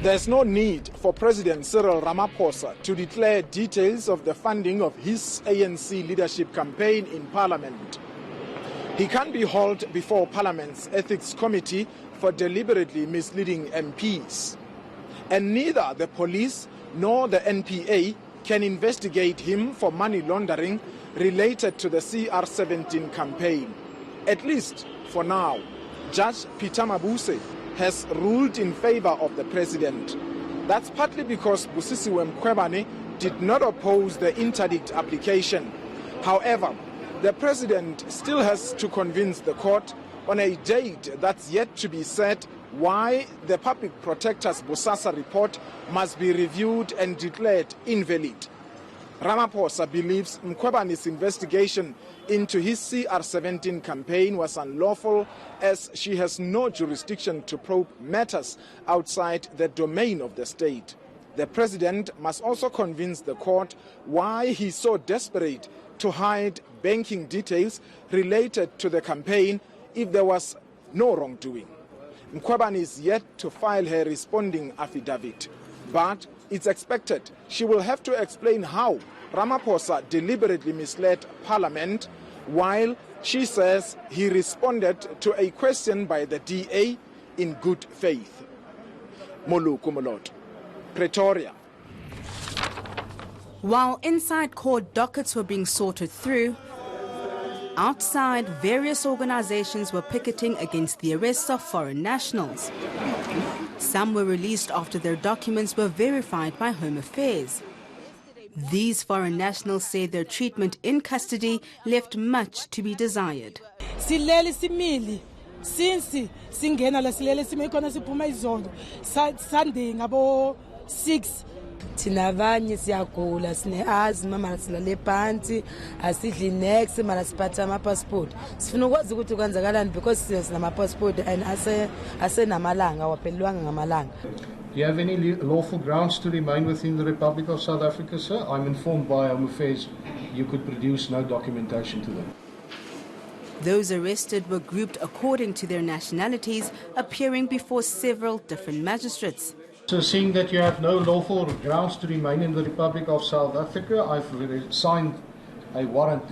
There's no need for President Cyril Ramaphosa to declare details of the funding of his ANC leadership campaign in Parliament. He can be hauled before Parliament's Ethics Committee for deliberately misleading MPs. And neither the police nor the NPA can investigate him for money laundering related to the CR17 campaign. At least for now, Judge Peter Mabuse has ruled in favor of the president. That's partly because Busisiwe Mkhwebane did not oppose the interdict application. However, the president still has to convince the court on a date that's yet to be set why the public protector's Bosasa report must be reviewed and declared invalid. Ramaphosa believes Mkhwebane's investigation into his CR17 campaign was unlawful, as she has no jurisdiction to probe matters outside the domain of the state. The president must also convince the court why he's so desperate to hide banking details related to the campaign if there was no wrongdoing. Mkhwebane is yet to file her responding affidavit, but it's expected she will have to explain how Ramaphosa deliberately misled Parliament, while she says he responded to a question by the DA in good faith. Moluku Molot, Pretoria. While inside court dockets were being sorted through, outside various organizations were picketing against the arrests of foreign nationals. Some were released after their documents were verified by Home Affairs. These foreign nationals say their treatment in custody left much to be desired. Silele simili since singena la silele simekona siphuma izolo Sunday ngabo 6 thina abanye siyagula sine asthma mara silale phansi asidli next mara siphatha ama passport sifuna ukwazi ukuthi kwenzakalani because sina ama passport and asenamalanga awaphelelwanga ngamalanga. Do you have any lawful grounds to remain within the Republic of South Africa, sir? I'm informed by Home Affairs you could produce no documentation to them. Those arrested were grouped according to their nationalities, appearing before several different magistrates. So seeing that you have no lawful grounds to remain in the Republic of South Africa, I've signed a warrant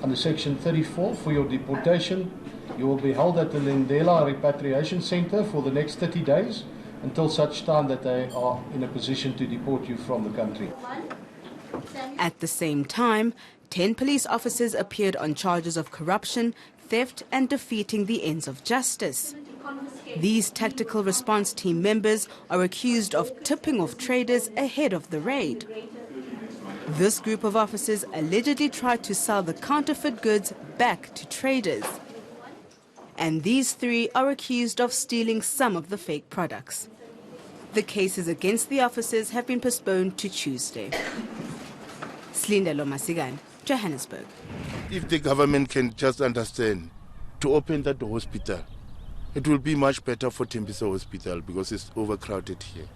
under Section 34 for your deportation. You will be held at the Lindela Repatriation Center for the next 30 days. Until such time that they are in a position to deport you from the country. At the same time, 10 police officers appeared on charges of corruption, theft and defeating the ends of justice. These tactical response team members are accused of tipping off traders ahead of the raid. This group of officers allegedly tried to sell the counterfeit goods back to traders. And these three are accused of stealing some of the fake products. The cases against the officers have been postponed to Tuesday. Slindelo Masigan, Johannesburg. If the government can just understand to open that hospital, it will be much better for Tembisa Hospital because it's overcrowded here.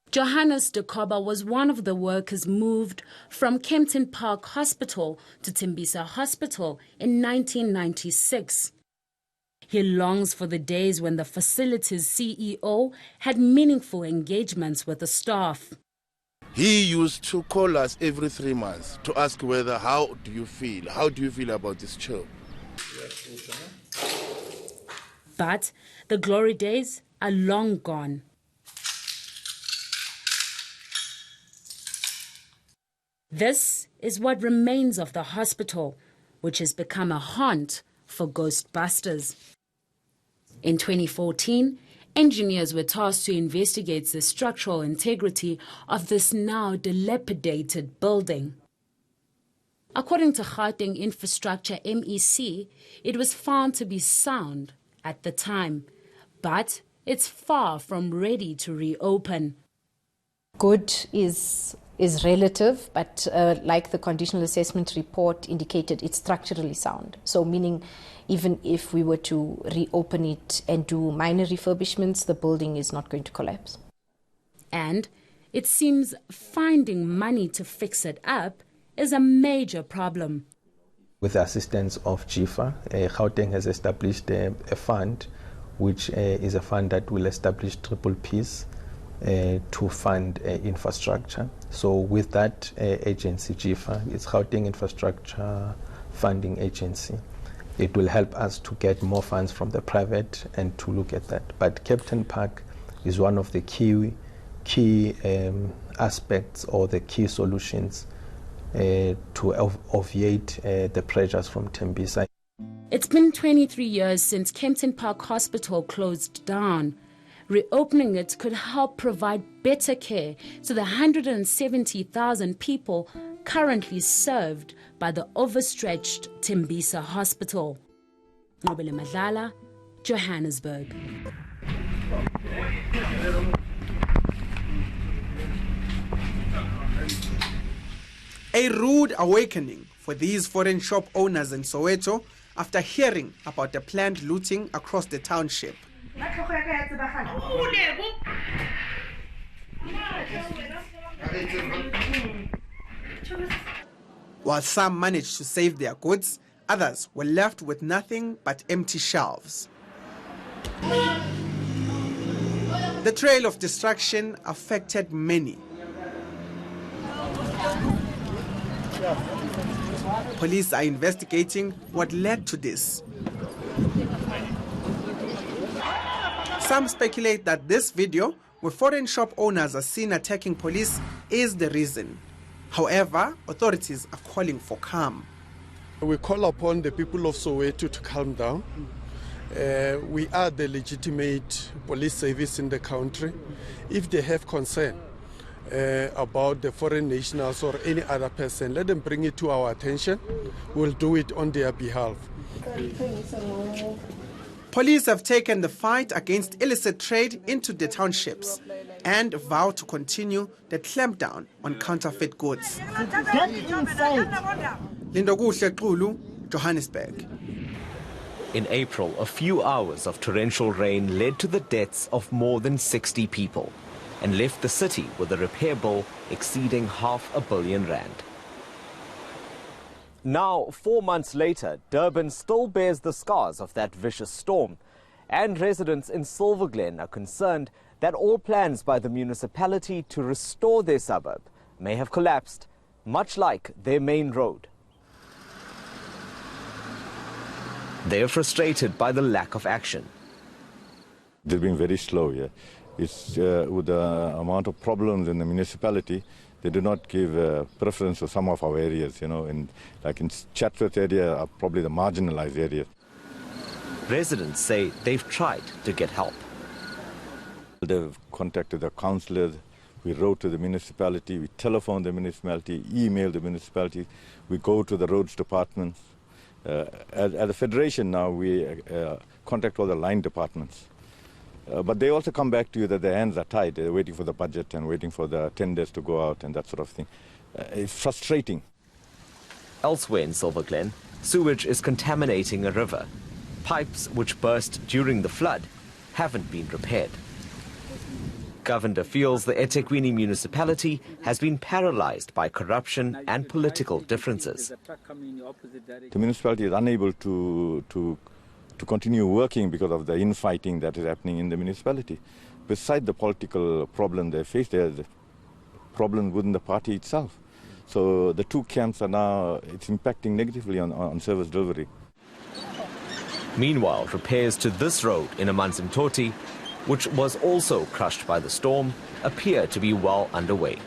Johannes de Koba was one of the workers moved from Kempton Park Hospital to Tembisa Hospital in 1996. He longs for the days when the facility's CEO had meaningful engagements with the staff. He used to call us every 3 months to ask whether, how do you feel about this job? But the glory days are long gone. This is what remains of the hospital, which has become a haunt for ghostbusters. In 2014, engineers were tasked to investigate the structural integrity of this now dilapidated building. According to Gauteng Infrastructure MEC, it was found to be sound at the time, but it's far from ready to reopen. Good is relative, but like the conditional assessment report indicated, it's structurally sound. So meaning even if we were to reopen it and do minor refurbishments, the building is not going to collapse. And it seems finding money to fix it up is a major problem. With the assistance of GIFA, Gauteng has established a fund, which is a fund that will establish triple Ps to fund infrastructure. So with that agency, GIFA, it's Gauteng Infrastructure Funding Agency. It will help us to get more funds from the private and to look at that. But Kempton Park is one of the key aspects or the key solutions to obviate the pressures from Tembisa. It's been 23 years since Kempton Park Hospital closed down. Reopening it could help provide better care to the 170,000 people currently served by the overstretched Tembisa Hospital. Nobele Madlala, Johannesburg. A rude awakening for these foreign shop owners in Soweto after hearing about the planned looting across the township. While some managed to save their goods, others were left with nothing but empty shelves. The trail of destruction affected many. Police are investigating what led to this. Some speculate that this video, where foreign shop owners are seen attacking police, is the reason. However, authorities are calling for calm. We call upon the people of Soweto to calm down. We are the legitimate police service in the country. If they have concern about the foreign nationals or any other person, let them bring it to our attention. We'll do it on their behalf. Police have taken the fight against illicit trade into the townships and vow to continue the clampdown on counterfeit goods. Lindokuhle Xulu, Johannesburg. In April, a few hours of torrential rain led to the deaths of more than 60 people and left the city with a repair bill exceeding R500 million. Now, 4 months later, Durban still bears the scars of that vicious storm, and residents in Silver Glen are concerned that all plans by the municipality to restore their suburb may have collapsed, much like their main road. They are frustrated by the lack of action. They've been very slow, yeah. It's with the amount of problems in the municipality, they do not give preference to some of our areas, like in Chatsworth area are probably the marginalized areas. Residents say they've tried to get help. They've contacted the councillors, we wrote to the municipality, we telephoned the municipality, emailed the municipality, we go to the roads departments. At the federation now, we contact all the line departments. But they also come back to you that their hands are tied. They're waiting for the budget and waiting for the tenders to go out and that sort of thing. It's frustrating. Elsewhere in Silver Glen, sewage is contaminating a river. Pipes which burst during the flood haven't been repaired. Governor feels the eThekwini municipality has been paralyzed by corruption and political differences. The municipality is unable to continue working because of the infighting that is happening in the municipality. Besides the political problem they face, there's a problem within the party itself. So the two camps are now, it's impacting negatively on service delivery. Meanwhile, repairs to this road in Amanzimtoti, which was also crushed by the storm, appear to be well underway.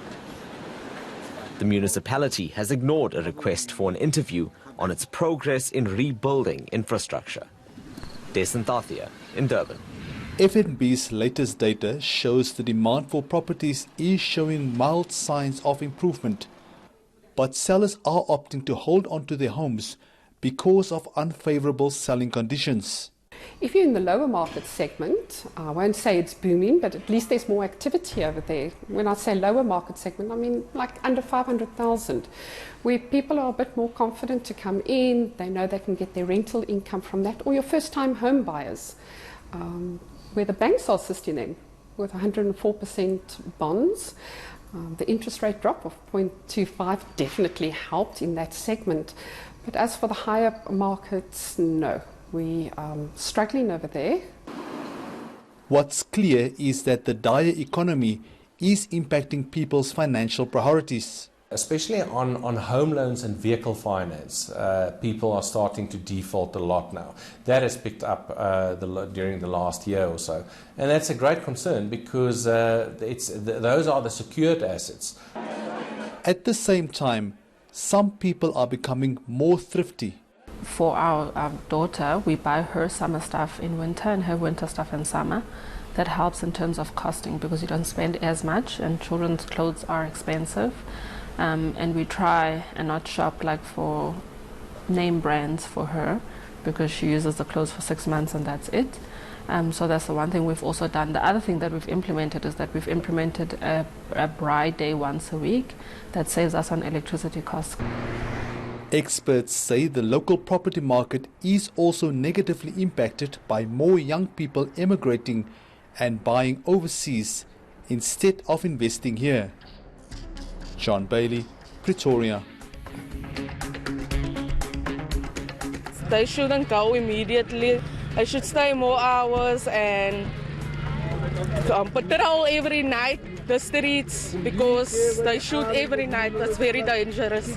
The municipality has ignored a request for an interview on its progress in rebuilding infrastructure. Desan Thathia in Durban. FNB's latest data shows the demand for properties is showing mild signs of improvement, but sellers are opting to hold on to their homes because of unfavorable selling conditions. If you're in the lower market segment, I won't say it's booming, but at least there's more activity over there. When I say lower market segment, I mean like under 500,000, where people are a bit more confident to come in, they know they can get their rental income from that, or your first-time home buyers, where the banks are assisting them with 104% bonds. The interest rate drop of 0.25 definitely helped in that segment. But as for the higher markets, no. We are struggling over there. What's clear is that the dire economy is impacting people's financial priorities. Especially on home loans and vehicle finance, people are starting to default a lot now. That has picked up during the last year or so. And that's a great concern because those are the secured assets. At the same time, some people are becoming more thrifty. For our daughter, we buy her summer stuff in winter and her winter stuff in summer. That helps in terms of costing because you don't spend as much and children's clothes are expensive. And we try and not shop like for name brands for her because she uses the clothes for 6 months and that's it. So that's the one thing we've also done. The other thing that we've implemented is that we've implemented a bride day once a week that saves us on electricity costs. Experts say the local property market is also negatively impacted by more young people emigrating and buying overseas instead of investing here. John Bailey, Pretoria. They shouldn't go immediately. They should stay more hours and patrol every night the streets because they shoot every night. That's very dangerous.